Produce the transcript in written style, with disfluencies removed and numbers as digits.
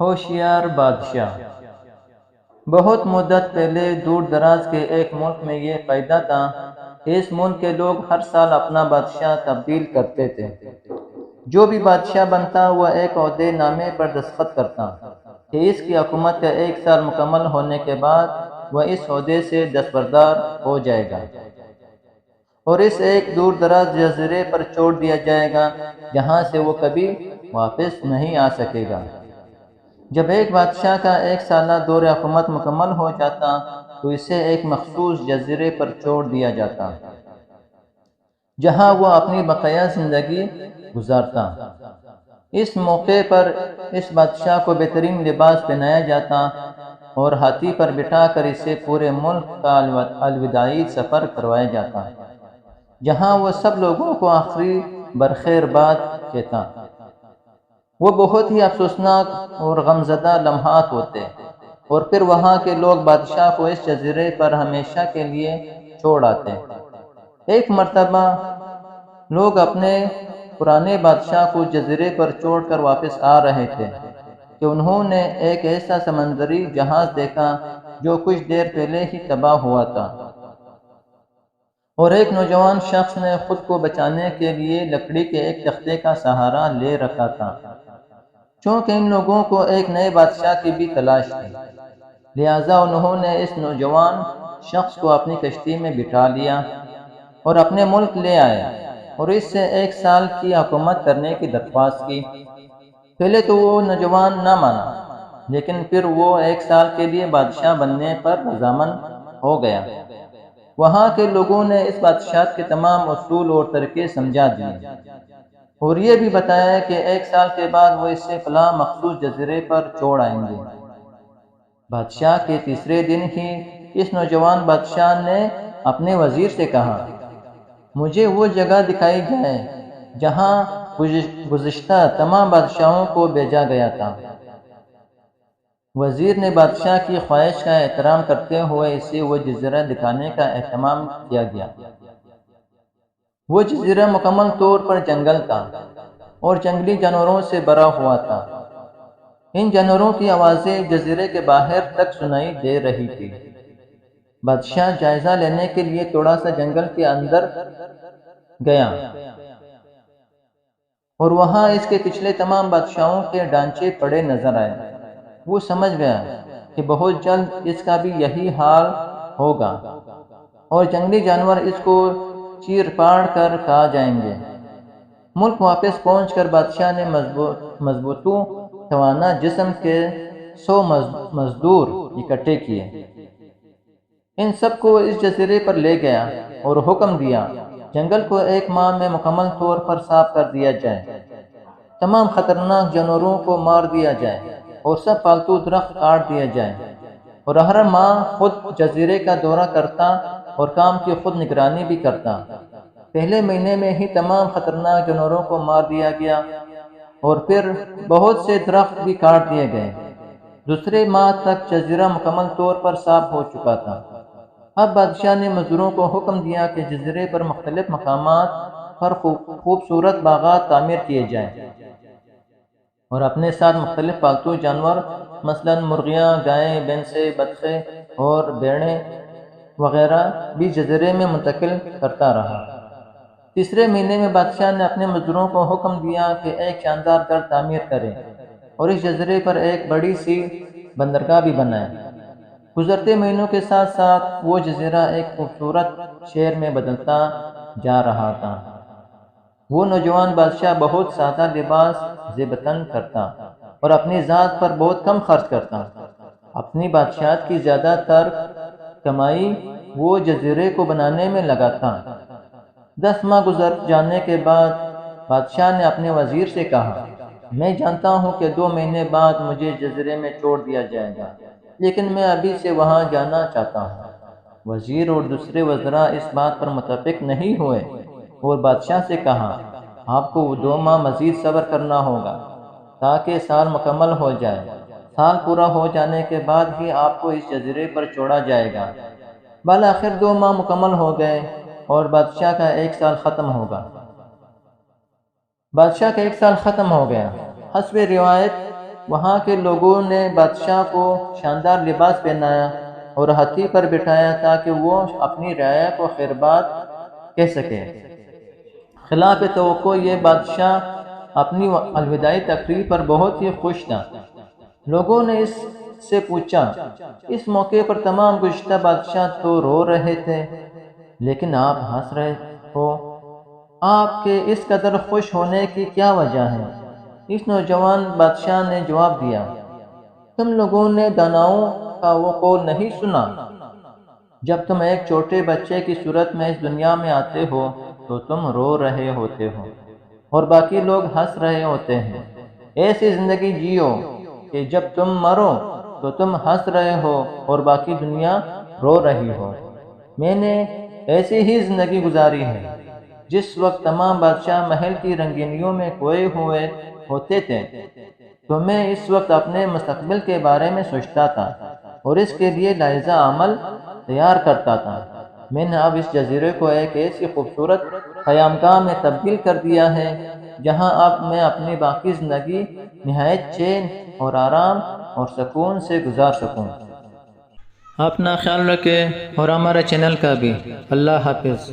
ہوشیار بادشاہ۔ بہت مدت پہلے دور دراز کے ایک ملک میں یہ قاعدہ تھا کہ اس ملک کے لوگ ہر سال اپنا بادشاہ تبدیل کرتے تھے۔ جو بھی بادشاہ بنتا وہ ایک عہدے نامے پر دستخط کرتا کہ اس کی حکومت کا 1 سال مکمل ہونے کے بعد وہ اس عہدے سے دستبردار ہو جائے گا اور اس ایک دور دراز جزیرے پر چھوڑ دیا جائے گا جہاں سے وہ کبھی واپس نہیں آ سکے گا۔ جب ایک بادشاہ کا 1 سالہ دور حکومت مکمل ہو جاتا تو اسے ایک مخصوص جزیرے پر چھوڑ دیا جاتا جہاں وہ اپنی بقیہ زندگی گزارتا۔ اس موقع پر اس بادشاہ کو بہترین لباس پہنایا جاتا اور ہاتھی پر بٹھا کر اسے پورے ملک کا الوداعی سفر کروایا جاتا جہاں وہ سب لوگوں کو آخری برخیر باد کہتا۔ وہ بہت ہی افسوسناک اور غمزدہ لمحات ہوتے اور پھر وہاں کے لوگ بادشاہ کو اس جزیرے پر ہمیشہ کے لیے چھوڑ آتے۔ ایک مرتبہ لوگ اپنے پرانے بادشاہ کو جزیرے پر چھوڑ کر واپس آ رہے تھے کہ انہوں نے ایک ایسا سمندری جہاز دیکھا جو کچھ دیر پہلے ہی تباہ ہوا تھا اور ایک نوجوان شخص نے خود کو بچانے کے لیے لکڑی کے ایک تختے کا سہارا لے رکھا تھا۔ چونکہ ان لوگوں کو ایک نئے بادشاہ کی بھی تلاش تھی، لہٰذا انہوں نے اس نوجوان شخص کو اپنی کشتی میں بٹھا لیا اور اپنے ملک لے آئے اور اس سے 1 سال کی حکومت کرنے کی درخواست کی۔ پہلے تو وہ نوجوان نہ مانا، لیکن پھر وہ 1 سال کے لیے بادشاہ بننے پر رضامند ہو گیا۔ وہاں کے لوگوں نے اس بادشاہت کے تمام اصول اور طریقے سمجھا دیے اور یہ بھی بتایا کہ 1 سال کے بعد وہ اسے فلاں مخصوص جزیرے پر چھوڑ آئیں گے۔ بادشاہ کے تیسرے دن ہی اس نوجوان بادشاہ نے اپنے وزیر سے کہا، مجھے وہ جگہ دکھائی جائے جہاں گزشتہ تمام بادشاہوں کو بھیجا گیا تھا۔ وزیر نے بادشاہ کی خواہش کا احترام کرتے ہوئے اسے وہ جزیرہ دکھانے کا اہتمام کیا گیا۔ وہ جزیرہ مکمل طور پر جنگل تھا اور جنگلی جانوروں سے بھرا ہوا تھا۔ ان جانوروں کی آوازیں جزیرے کے باہر تک سنائی دے رہی تھی۔ بادشاہ جائزہ لینے کے لیے تھوڑا سا جنگل کے اندر گیا اور وہاں اس کے پچھلے تمام بادشاہوں کے ڈھانچے پڑے نظر آئے۔ وہ سمجھ گیا کہ بہت جلد اس کا بھی یہی حال ہوگا اور جنگلی جانور اس کو چیر پاڑ کر کھا جائیں گے۔ ملک واپس پہنچ کر بادشاہ نے مضبوطوں توانا جسم کے 100 مزدور اکٹھے کیے۔ ان سب کو اس جزیرے پر لے گیا اور حکم دیا جنگل کو 1 ماہ میں مکمل طور پر صاف کر دیا جائے، تمام خطرناک جانوروں کو مار دیا جائے اور سب پالتو درخت کاٹ دیا جائے اور ہر ماہ خود جزیرے کا دورہ کرتا اور کام کی خود نگرانی بھی کرتا۔ پہلے مہینے میں ہی تمام خطرناک جانوروں کو مار دیا گیا اور پھر بہت سے درخت بھی کاٹ دیے گئے۔ دوسرے ماہ تک جزیرہ مکمل طور پر صاف ہو چکا تھا۔ اب بادشاہ نے مزدوروں کو حکم دیا کہ جزیرے پر مختلف مقامات پر خوبصورت باغات تعمیر کیے جائیں اور اپنے ساتھ مختلف پالتو جانور مثلاً مرغیاں، گائیں، بھینسیں، بطخیں اور بھیڑیں وغیرہ بھی جزیرے میں منتقل کرتا رہا۔ تیسرے مہینے میں بادشاہ نے اپنے مزدوروں کو حکم دیا کہ ایک شاندار گھر تعمیر کریں اور اس جزیرے پر ایک بڑی سی بندرگاہ بھی بنائیں۔ گزرتے مہینوں کے ساتھ ساتھ وہ جزیرہ ایک خوبصورت شہر میں بدلتا جا رہا تھا۔ وہ نوجوان بادشاہ بہت سادہ لباس زیب تن کرتا اور اپنی ذات پر بہت کم خرچ کرتا۔ اپنی بادشاہت کی زیادہ تر کمائی وہ جزیرے کو بنانے میں لگاتا۔ 10 ماہ گزر جانے کے بعد بادشاہ نے اپنے وزیر سے کہا، میں جانتا ہوں کہ 2 مہینے بعد مجھے جزیرے میں چھوڑ دیا جائے گا، لیکن میں ابھی سے وہاں جانا چاہتا ہوں۔ وزیر اور دوسرے وزراء اس بات پر متفق نہیں ہوئے اور بادشاہ سے کہا، آپ کو 2 ماہ مزید صبر کرنا ہوگا تاکہ سال مکمل ہو جائے۔ سال پورا ہو جانے کے بعد ہی آپ کو اس جزیرے پر چھوڑا جائے گا۔ بالآخر 2 ماہ مکمل ہو گئے اور بادشاہ کا 1 سال ختم ہوگا۔ بادشاہ کا 1 سال ختم ہو گیا۔ حسب روایت وہاں کے لوگوں نے بادشاہ کو شاندار لباس پہنایا اور ہاتھی پر بٹھایا تاکہ وہ اپنی رعایا کو خیرباد کہہ سکے۔ خلاف توقع یہ بادشاہ اپنی الوداعی تقریر پر بہت ہی خوش تھا۔ لوگوں نے اس سے پوچھا، اس موقع پر تمام گزشتہ بادشاہ تو رو رہے تھے لیکن آپ ہنس رہے ہو، آپ کے اس قدر خوش ہونے کی کیا وجہ ہے؟ اس نوجوان بادشاہ نے جواب دیا، تم لوگوں نے داناؤں کا وہ قول نہیں سنا، جب تم ایک چھوٹے بچے کی صورت میں اس دنیا میں آتے ہو تو تم رو رہے ہوتے ہو اور باقی لوگ ہنس رہے ہوتے ہیں۔ ایسی زندگی جیو کہ جب تم مرو تو تم ہنس رہے ہو اور باقی دنیا رو رہی ہو۔ میں نے ایسی ہی زندگی گزاری ہے۔ جس وقت تمام بادشاہ محل کی رنگینیوں میں کھوئے ہوئے ہوتے تھے تو میں اس وقت اپنے مستقبل کے بارے میں سوچتا تھا اور اس کے لیے لائحہ عمل تیار کرتا تھا۔ میں نے اب اس جزیرے کو ایک ایسی خوبصورت قیامگاہ میں تبدیل کر دیا ہے جہاں اب میں اپنی باقی زندگی نہایت چین اور آرام اور سکون سے گزار سکوں۔ اپنا خیال رکھیں اور ہمارے چینل کا بھی۔ اللہ حافظ۔